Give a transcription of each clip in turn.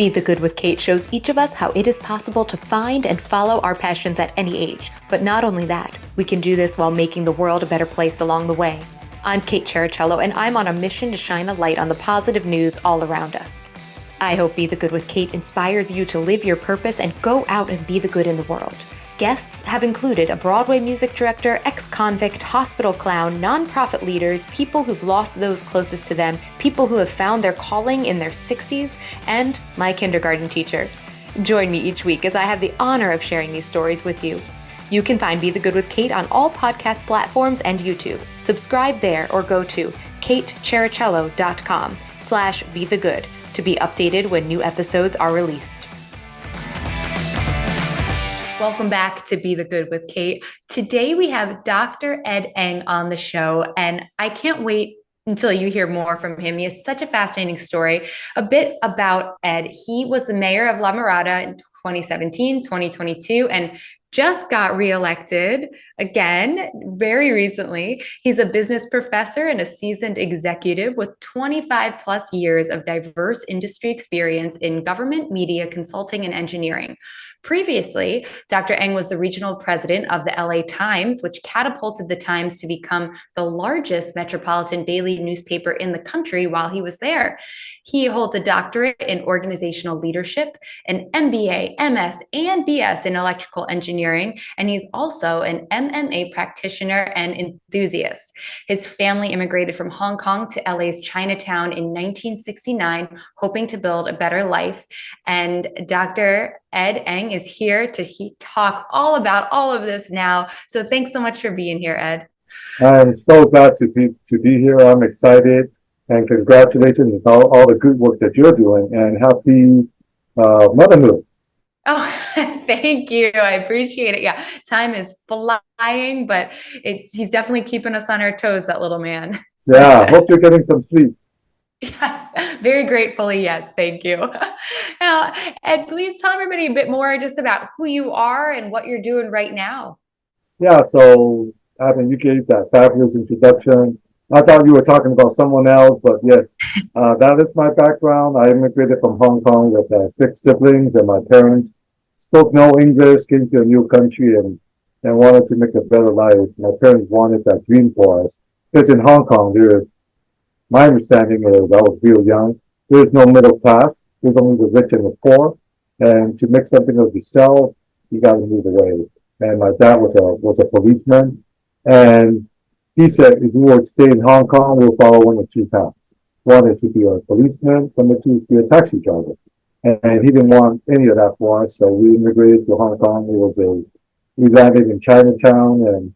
Be the Good with Kate shows each of us how it is possible to find and follow our passions at any age. But not only that, we can do this while making the world a better place along the way. I'm Kate Chericello, and I'm on a mission to shine a light on the positive news all around us. I hope Be the Good with Kate inspires you to live your purpose and go out and be the good in the world. Guests have included a Broadway music director, ex-convict, hospital clown, nonprofit leaders, people who've lost those closest to them, people who have found their calling in their 60s, and my kindergarten teacher. Join me each week as I have the honor of sharing these stories with you. You can find Be the Good with Kate on all podcast platforms and YouTube. Subscribe there or go to katechericello.com/bethegood to be updated when new episodes are released. Welcome back to Be the Good with Kate. Today we have Dr. Ed Eng on the show, and I can't wait until you hear more from him. He has such a fascinating story. A bit about Ed. He was the mayor of La Mirada in 2017, 2022, and just got reelected again very recently. He's a business professor and a seasoned executive with 25 plus years of diverse industry experience in government, media, consulting, and engineering. Previously, Dr. Eng was the regional president of the LA Times, which catapulted the Times to become the largest metropolitan daily newspaper in the country while he was there. He holds a doctorate in organizational leadership, an MBA, MS, and BS in electrical engineering, and he's also an MMA practitioner and enthusiast. His family immigrated from Hong Kong to LA's Chinatown in 1969, hoping to build a better life. And Dr. Ed Eng is here to talk all about all of this now. So thanks so much for being here, Ed. I'm so glad to be here. I'm excited, and congratulations on all the good work that you're doing, and happy motherhood. Oh, thank you. I appreciate it. Yeah, time is flying, but he's definitely keeping us on our toes, that little man. Yeah, hope you're getting some sleep. Yes, very gratefully, yes, thank you. Now, Ed, please tell everybody a bit more just about who you are and what you're doing right now. Yeah, so I mean, you gave that fabulous introduction. I thought you were talking about someone else, but yes, that is my background. I immigrated from Hong Kong with 6 siblings, and my parents spoke no English, came to a new country and wanted to make a better life. My parents wanted that dream for us. Because in Hong Kong, my understanding is, I was real young, there's no middle class. There's only the rich and the poor. And to make something of yourself, you got to move away. And my dad was a policeman. And he said, if you were to stay in Hong Kong, we'll follow one of 2 paths. One is to be a policeman, number 2 is to be a taxi driver. And he didn't want any of that for us, so we immigrated to Hong Kong. We landed in Chinatown,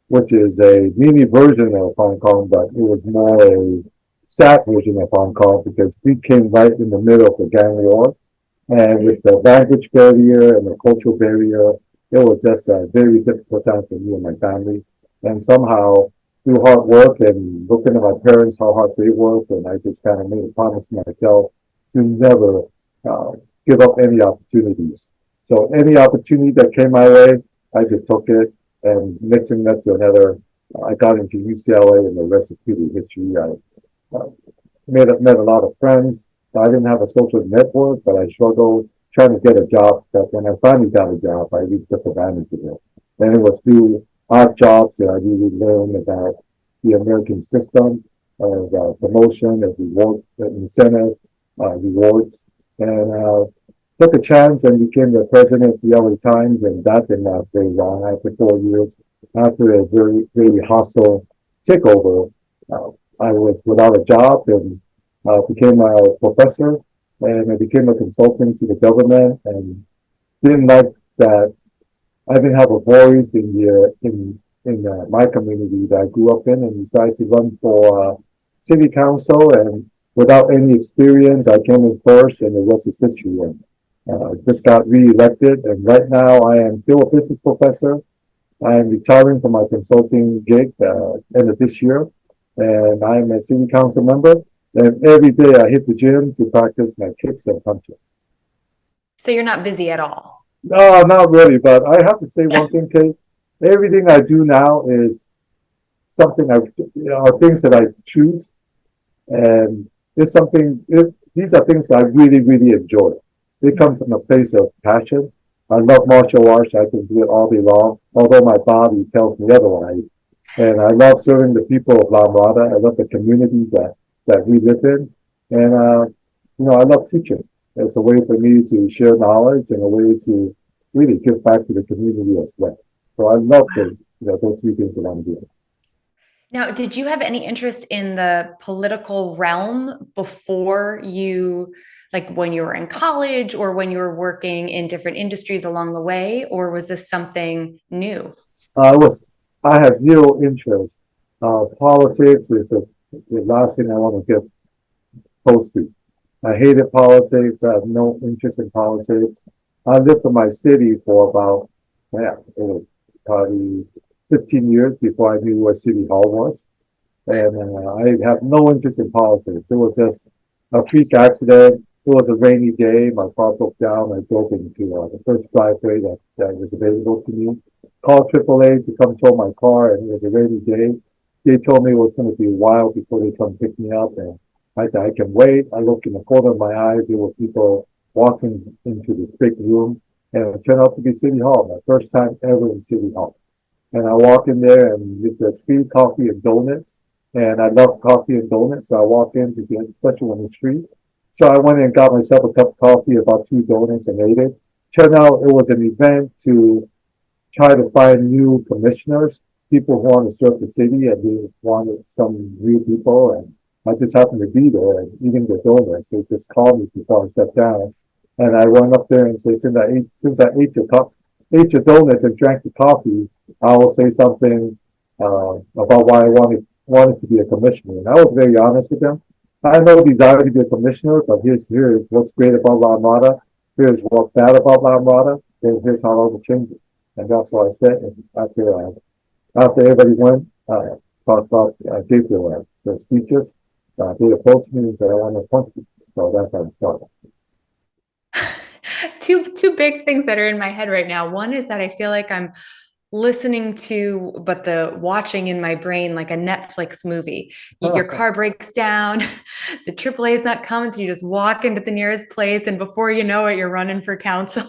which is a mini version of Hong Kong, but it was more a sad version of Hong Kong because we came right in the middle of the gang war. And with the language barrier and the cultural barrier, it was just a very difficult time for me and my family. And somehow, through hard work and looking at my parents, how hard they worked, and I just kind of made a promise to myself to never give up any opportunities. So any opportunity that came my way, I just took it, and mixing that to another, I got into UCLA, and the rest is really history. I met a lot of friends. I didn't have a social network, but I struggled trying to get a job. But when I finally got a job, I really took advantage of it. And it was through odd jobs that I really learned about the American system of promotion, of reward, incentives, rewards, and took a chance and became the president of the LA Times, and that didn't last very long. After 4 years, after a very, very hostile takeover, I was without a job and became a professor, and I became a consultant to the government, and didn't like that I didn't have a voice in my community that I grew up in, and decided to run for city council. And without any experience, I came in first, and the rest is history. And just got re-elected, and right now I am still a business professor. I am retiring from my consulting gig end of this year, and I am a city council member. And every day I hit the gym to practice my kicks and punches. So you're not busy at all? No, not really. But I have to say one thing, Kate. Everything I do now is something are things that I choose, and it's something. These are things I really, really enjoy. It comes from a place of passion. I love martial arts. I can do it all day long, although my body tells me otherwise. And I love serving the people of La Mirada. I love the community that we live in. And, I love teaching. It's a way for me to share knowledge and a way to really give back to the community as well. So I love those three things that I'm doing. Now, did you have any interest in the political realm before you, like when you were in college or when you were working in different industries along the way, or was this something new? I was, I have zero interest. Politics is the last thing I want to get close to. I hated politics. I have no interest in politics. I lived in my city for about, yeah, it was probably 15 years before I knew where City Hall was. And I have no interest in politics. It was just a freak accident. It was a rainy day. My car broke down. I drove into the first driveway that was available to me. Called AAA to come tow my car, and it was a rainy day. They told me it was going to be a while before they come pick me up, and I said I can wait. I looked in the corner of my eye. There were people walking into the big room, and it turned out to be City Hall. My first time ever in City Hall. And I walk in there, and it says free coffee and donuts. And I love coffee and donuts, so I walk in to get, especially when it's free. So I went and got myself a cup of coffee, about two donuts, and ate it. Turned out it was an event to try to find new commissioners, people who want to serve the city, and they wanted some new people. And I just happened to be there and eating the donuts. They just called me before I sat down, and I went up there and said, since I ate your donuts and drank the coffee, I will say something about why I wanted to be a commissioner. And I was very honest with them. I have no desire to be a commissioner, but here's what's great about La Mirada. Here's what's bad about La Mirada. And here's how I will change it. And that's what I said. And after everybody went, talked about, gave their speeches, they approached me and said, I want to appoint you. So that's how it started. Two big things that are in my head right now. One is that I feel like I'm listening to, but the watching in my brain like a Netflix movie. Your car breaks down, the AAA is not coming, so you just walk into the nearest place, and before you know it, you're running for council.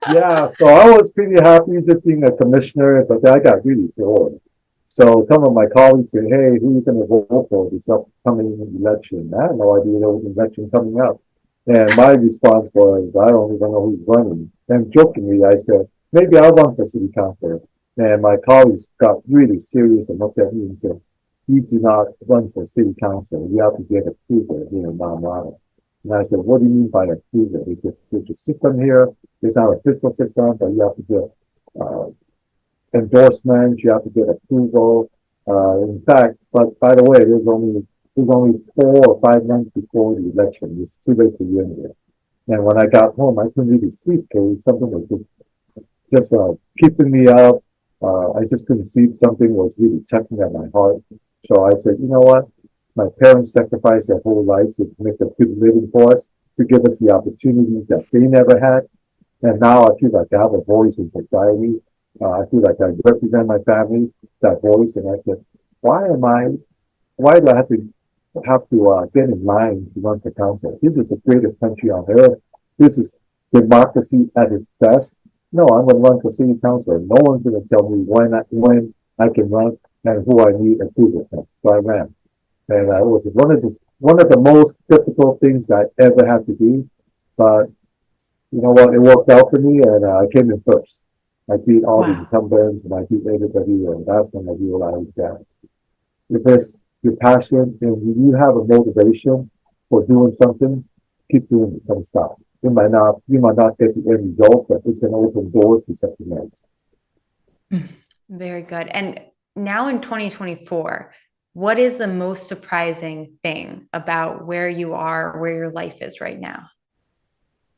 Yeah, so I was pretty happy just being a commissioner, but I got really bored. So some of my colleagues said, hey, who are you going to vote for this upcoming election? I had no idea there was an election coming up. And my response was, I don't even know who's running. And jokingly, I said, maybe I'll run for city council. And my colleagues got really serious and looked at me and said, you do not run for city council. You have to get approval here in Mirada. And I said, what do you mean by approval? They said, there's a system here. It's not a fiscal system, but you have to get endorsements. You have to get approval. In fact, but by the way, there's only 4 or 5 months before the election. It's too late for you anyway. And when I got home, I couldn't really sleep because something was just keeping me up. I just couldn't sleep. Something was really tugging at my heart. So I said, you know what? My parents sacrificed their whole lives to make a good living for us, to give us the opportunities that they never had. And now I feel like I have a voice in society. I feel like I represent my family, that voice. And I said, why do I have to get in line to run for council? This is the greatest country on earth. This is democracy at its best. No, I'm going to run for city council. No one's going to tell me when I can run and who I need approval from. So I ran. And it was one of the most difficult things I ever had to do. But you know what? It worked out for me, and I came in first. I beat all the incumbents, and I beat everybody, and that's when I realized that if it's your passion and you have a motivation for doing something, keep doing it. Don't stop. You might not get the end result, but it's going to open doors to something else. Very good. And now in 2024, what is the most surprising thing about where you are, where your life is right now?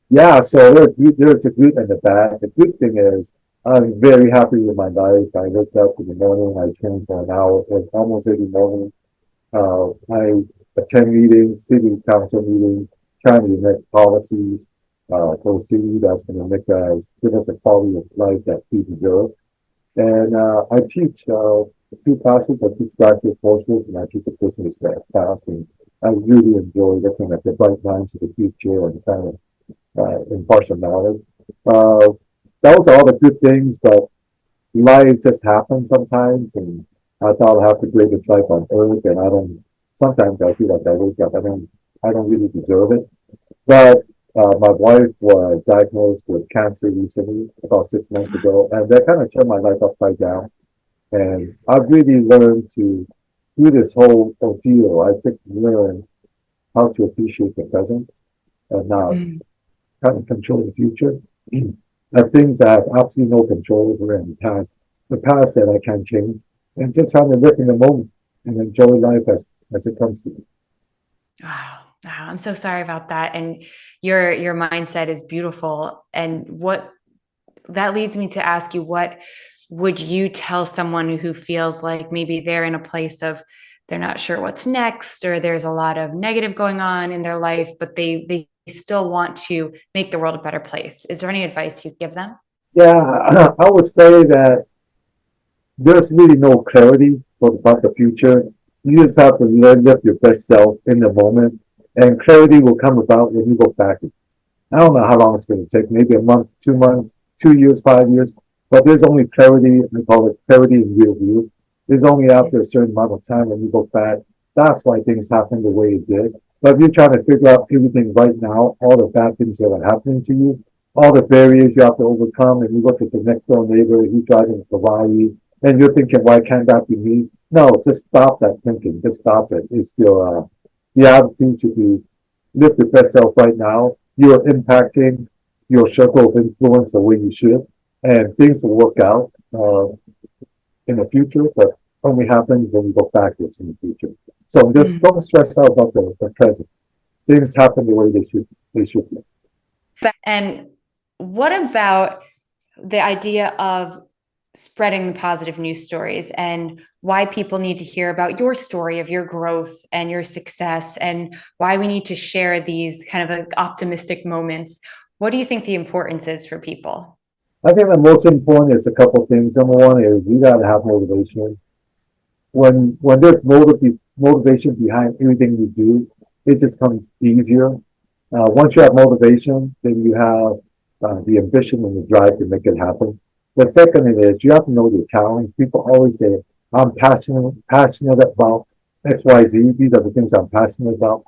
Yeah, so there's a good and a bad. The good thing is I'm very happy with my life. I wake up in the morning, I train for an hour, almost every morning. I attend meetings, city council meetings, trying to make policies for the city that's going to give us a quality of life that we deserve. And I teach a few classes. I teach graduate courses, and I teach a business class. And I really enjoy looking at the bright lines of the future and kind of impartial knowledge. Uh, those are all the good things, but life just happens sometimes, and I thought I have the greatest life on earth, and I don't. Sometimes I feel like I wake up, I don't really deserve it. But my wife was diagnosed with cancer recently, about 6 months ago, and that kind of turned my life upside down. And I've really learned to through this whole ordeal. I just learned how to appreciate the present and not Mm. kind of control the future. And things that I have absolutely no control over in the past that I can't change, and just trying to live in the moment and enjoy life as it comes to me. Wow. Wow. I'm so sorry about that. And your mindset is beautiful. And what that leads me to ask you, what would you tell someone who feels like maybe they're in a place of they're not sure what's next, or there's a lot of negative going on in their life, but they still want to make the world a better place? Is there any advice you'd give them? Yeah, I would say that there's really no clarity about the future. You just have to live your best self in the moment, and clarity will come about when you go back. I don't know how long it's going to take, maybe a month, 2 months, 2 years, 5 years, but there's only clarity, we call it clarity in real view. There's only after a certain amount of time when you go back. That's why things happen the way it did. But if you're trying to figure out everything right now, all the bad things that are happening to you, all the barriers you have to overcome, and you look at the next door neighbor, he's driving a Ferrari, and you're thinking, why can't that be me? No, just stop that thinking. Just stop it. It's the attitude to be live your best self right now. You're impacting your circle of influence the way you should, and things will work out in the future, but only happens when you go backwards in the future. So just Mm. don't stress out about the present. Things happen the way they should be. And what about the idea of spreading the positive news stories and why people need to hear about your story of your growth and your success, and why we need to share these kind of like optimistic moments? What do you think the importance is for people? I think the most important is a couple of things. Number one is you gotta have motivation. When there's motivation behind everything you do, it just comes easier. Once you have motivation, then you have the ambition and the drive to make it happen. The second is you have to know your talent. People always say, "I'm passionate about X, Y, Z. These are the things I'm passionate about."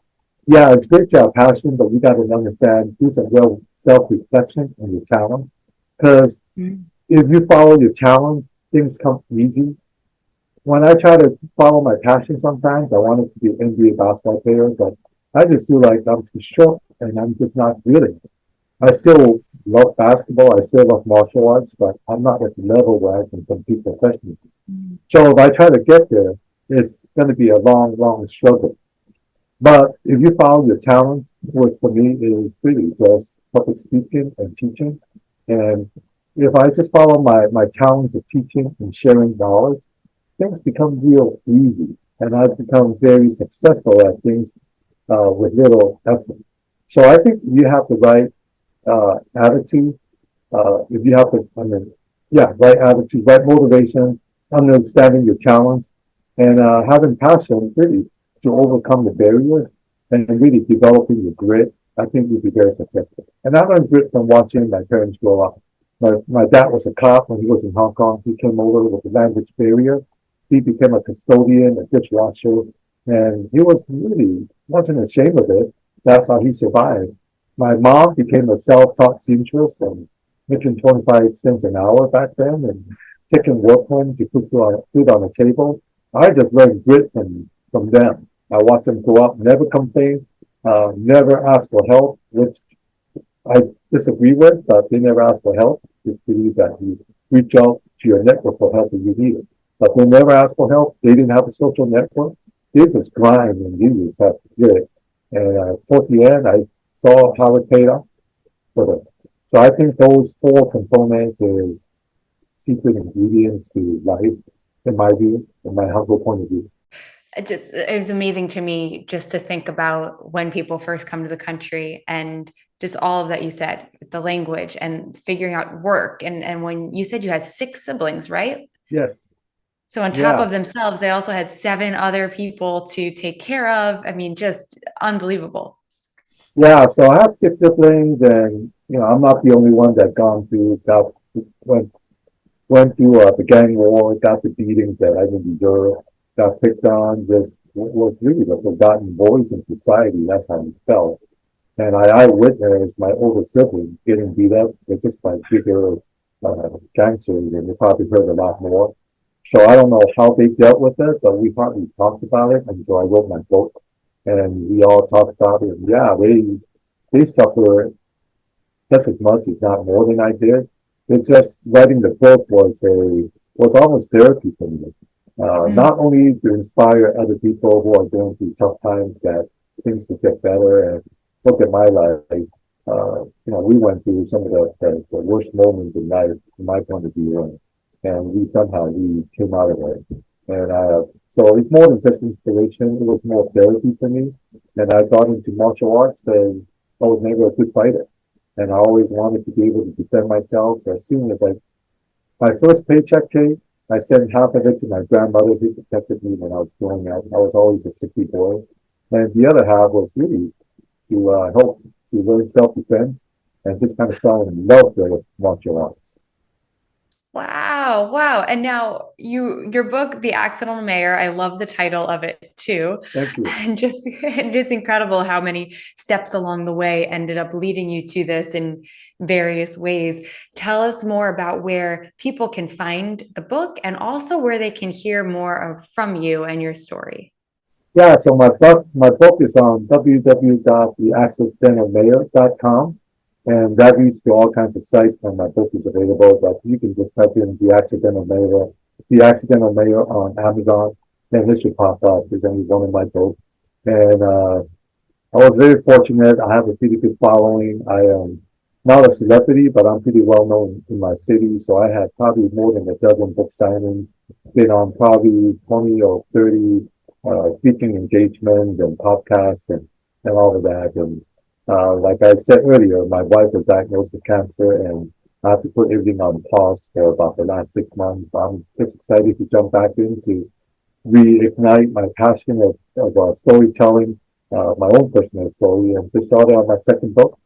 Yeah, it's great to have passion, but you got to understand do some real self-reflection on your talent. Because Mm. if you follow your talents, things come easy. When I try to follow my passion sometimes, I wanted to be an NBA basketball player, but I just feel like I'm too short and I'm just not really. I still love basketball, I still love martial arts, but I'm not at the level where I can compete professionally. So if I try to get there, it's going to be a long, long struggle. But if you follow your talents, which for me is really just public speaking and teaching, and if I just follow my talents of teaching and sharing knowledge, things become real easy. And I've become very successful at things with little effort. So I think you have the right attitude. If you have to, I mean, yeah, right attitude, right motivation, understanding your talents, and having passion really to overcome the barriers and really developing your grit. I think you'll be very successful. And I learned grit from watching my parents grow up. My dad was a cop when he was in Hong Kong. He came over with the language barrier. He became a custodian, a dishwasher, and he was really wasn't ashamed of it. That's how he survived. My mom became a self-taught seamstress and making 25 cents an hour back then and taking work home to put food on the table. I just learned grit from them. I watched them grow up, never complain, never ask for help, which I disagree with, but they never ask for help. Just believe that you reach out to your network for help if you need it. But they never asked for help. They didn't have a social network. They just grind and you just have to do it. And toward the end, I saw how it paid off for them. So I think those four components is secret ingredients to life, in my view, in my humble point of view. It was amazing to me just to think about when people first come to the country, and just all of that you said, the language and figuring out work. And when you said you had six siblings, right? Yes. So on top Yeah. of themselves, they also had seven other people to take care of. I mean, just unbelievable. Yeah, so I have six siblings, and I'm not the only one that gone through got went went through the gang war, got the beatings that I didn't deserve, got picked on, just was really the forgotten boys in society. That's how it felt. And I witnessed my older siblings getting beat up with just by bigger gangsters, and you probably heard a lot more. So I don't know how they dealt with it, but we hardly talked about it until I wrote my book, and we all talked about it. And yeah, they suffer just as much, if not more, than I did. It's just writing the book was almost therapy for me. Mm, Not only to inspire other people who are going through tough times that things will get better, and look at my life. We went through some of the worst moments in life, from my point of view, and we came out of it. And so it's more than just inspiration. It was more therapy for me. And I got into martial arts because I was never a good fighter, and I always wanted to be able to defend myself. As soon as my first paycheck came, I sent half of it to my grandmother who protected me when I was growing up. I was always a sickly boy, and the other half was really to help to learn self-defense, and just kind of fell in love with martial arts. wow, wow. And now your book, The Accidental Mayor, I love the title of it too. Thank you. And just incredible how many steps along the way ended up leading you to this in various ways. Tell us more about where people can find the book and also where they can hear more from you and your story. Yeah, so my book is on www.theaccidentalmayor.com, and that leads to all kinds of sites where my book is available. But you can just type in The Accidental Mayor on Amazon, and this should pop up. There's only one of my books, and I was very fortunate. I have a pretty good following. I am not a celebrity, but I'm pretty well known in my city. So I had probably more than a dozen book signings, been on probably 20 or 30 speaking engagements and podcasts and all of that. And like I said earlier, my wife was diagnosed with cancer, and I had to put everything on pause for about the last 6 months. I'm just excited to jump back in to reignite my passion of storytelling, my own personal story, and just started on my second book.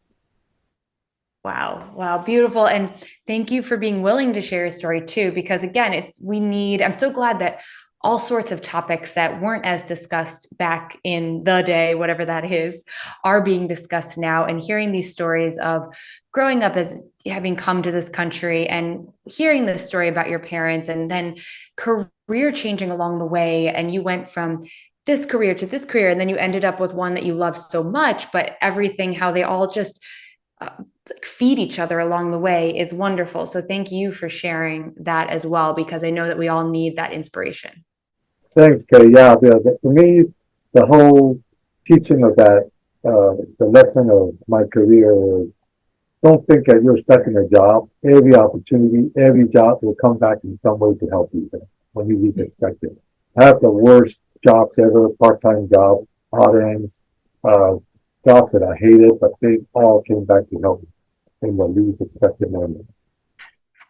Wow. Wow. Beautiful. And thank you for being willing to share your story too, because again, I'm so glad that all sorts of topics that weren't as discussed back in the day, whatever that is, are being discussed now. And hearing these stories of growing up as having come to this country and hearing the story about your parents and then career changing along the way. And you went from this career to this career, and then you ended up with one that you love so much, but everything, how they all just uh, feed each other along the way is wonderful. So thank you for sharing that as well, because I know that we all need that inspiration. Thanks, Kay. Yeah, for me, the whole teaching of that, the lesson of my career is don't think that you're stuck in a job. Every opportunity, every job will come back in some way to help you when you least expect it. I have the worst jobs ever, part-time jobs, odd ends, uh, jobs that I hated, but they all came back to help me in the least expected moment.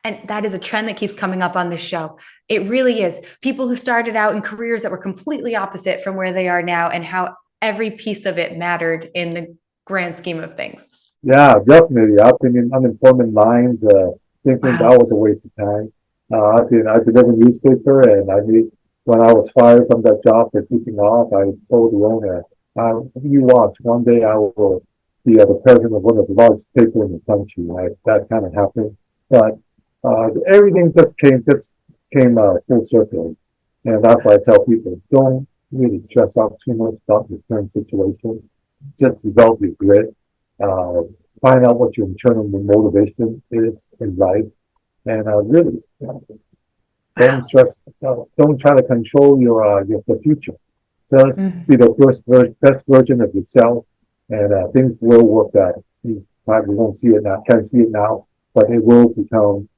And that is a trend that keeps coming up on this show. It really is. People who started out in careers that were completely opposite from where they are now, and how every piece of it mattered in the grand scheme of things. Yeah, definitely. I've been in unemployment lines, thinking that Wow. was a waste of time. I delivered a newspaper, and when I was fired from that job for keeping off, I told the owner, "You watch, one day I will be the president of one of the largest papers in the country." That kind of happened, but everything just came full circle, and that's why I tell people, don't really stress out too much about your current situation. Just develop your grit, uh, find out what your internal motivation is in life, and really don't Wow. stress. Don't try to control your the future. Just Mhm. be the best version of yourself, and things will work out. You probably won't see it now, can't see it now, but it will become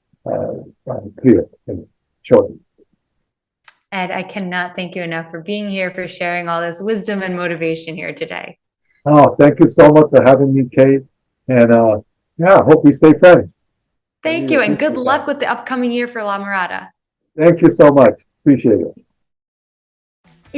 clear and shortly. Ed, I cannot thank you enough for being here, for sharing all this wisdom and motivation here today. Oh, thank you so much for having me, Kate, and yeah, hope we stay friends. I Thank really you, and good appreciate luck that. with the upcoming year for La Mirada. Thank you so much. Appreciate it.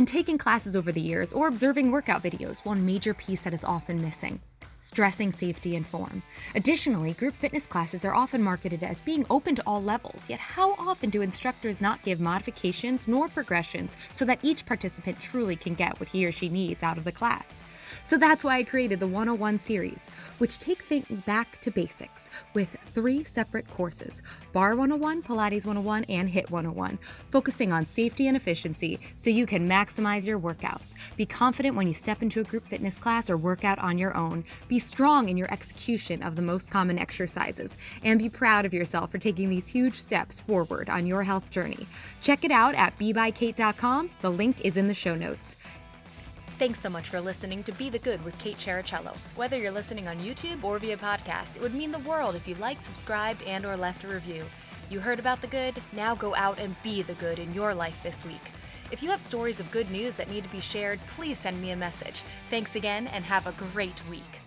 In taking classes over the years or observing workout videos, one major piece that is often missing: stressing safety and form. Additionally, group fitness classes are often marketed as being open to all levels, yet how often do instructors not give modifications nor progressions so that each participant truly can get what he or she needs out of the class? So that's why I created the 101 series, which take things back to basics with 3 separate courses: Bar 101, Pilates 101, and HIIT 101, focusing on safety and efficiency so you can maximize your workouts. Be confident when you step into a group fitness class or workout on your own. Be strong in your execution of the most common exercises, and be proud of yourself for taking these huge steps forward on your health journey. Check it out at bebykate.com. The link is in the show notes. Thanks so much for listening to Be the Good with Kate Chericello. Whether you're listening on YouTube or via podcast, it would mean the world if you liked, subscribed, and or left a review. You heard about the good? Now go out and be the good in your life this week. If you have stories of good news that need to be shared, please send me a message. Thanks again and have a great week.